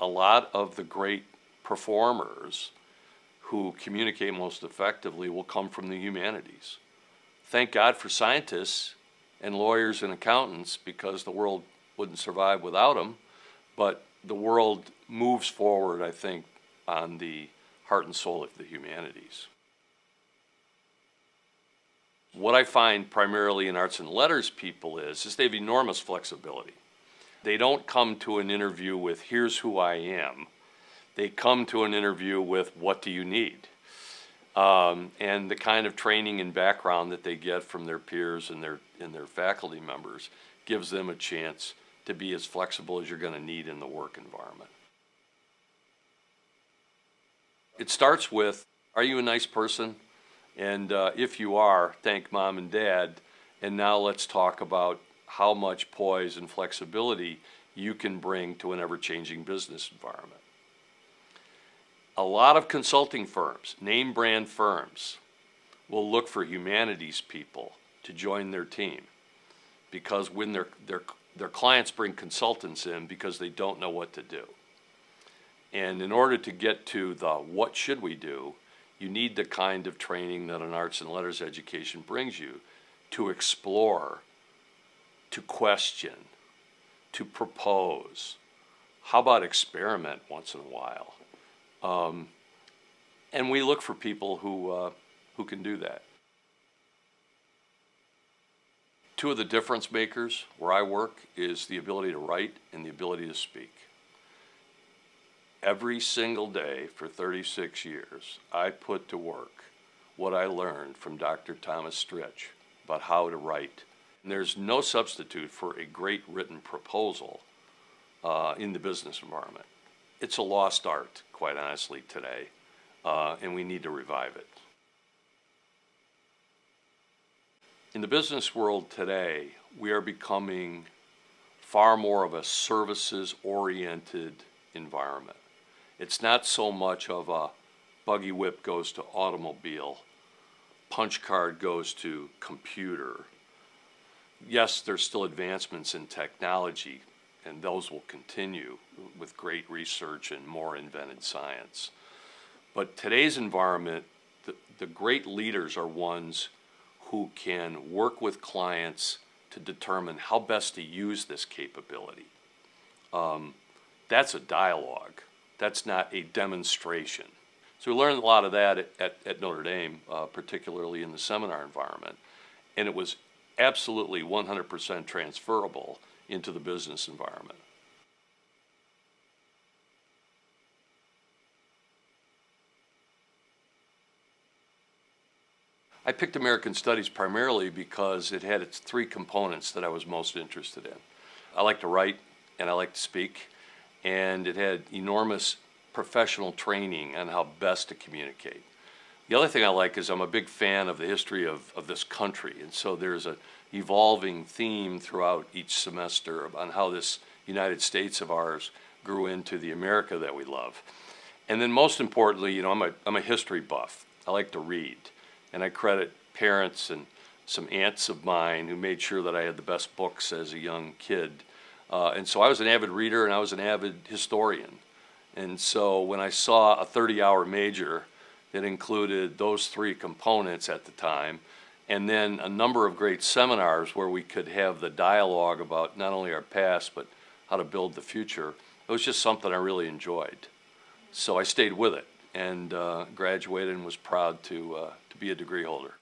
a lot of the great performers who communicate most effectively will come from the humanities. Thank God for scientists and lawyers and accountants, because the world wouldn't survive without them, but the world moves forward, I think, on the heart and soul of the humanities. What I find primarily in arts and letters people is they have enormous flexibility. They don't come to an interview with, here's who I am. They come to an interview with, what do you need? And the kind of training and background that they get from their peers and their faculty members gives them a chance to be as flexible as you're going to need in the work environment. It starts with, are you a nice person? And if you are, thank mom and dad. And now let's talk about how much poise and flexibility you can bring to an ever-changing business environment. A lot of consulting firms, name brand firms, will look for humanities people to join their team, because when their clients bring consultants in because they don't know what to do. And in order to get to the what should we do, you need the kind of training that an arts and letters education brings you to explore, to question, to propose. How about experiment once in a while? And we look for people who can do that. Two of the difference makers where I work is the ability to write and the ability to speak. Every single day for 36 years, I put to work what I learned from Dr. Thomas Stritch about how to write. And there's no substitute for a great written proposal in the business environment. It's a lost art, quite honestly, today, and we need to revive it. In the business world today, we are becoming far more of a services-oriented environment. It's not so much of a buggy whip goes to automobile, punch card goes to computer. Yes, there's still advancements in technology, and those will continue with great research and more invented science. But today's environment, the great leaders are ones who can work with clients to determine how best to use this capability. That's a dialogue. That's not a demonstration. So we learned a lot of that at Notre Dame, particularly in the seminar environment, and it was absolutely 100% transferable into the business environment. I picked American Studies primarily because it had its three components that I was most interested in. I like to write and I like to speak, and it had enormous professional training on how best to communicate. The other thing I like is I'm a big fan of the history of this country, and so there's an evolving theme throughout each semester on how this United States of ours grew into the America that we love. And then most importantly, I'm a history buff. I like to read, and I credit parents and some aunts of mine who made sure that I had the best books as a young kid. And so I was an avid reader and I was an avid historian. And so when I saw a 30-hour major that included those three components at the time, and then a number of great seminars where we could have the dialogue about not only our past but how to build the future, it was just something I really enjoyed. So I stayed with it and graduated and was proud to be a degree holder.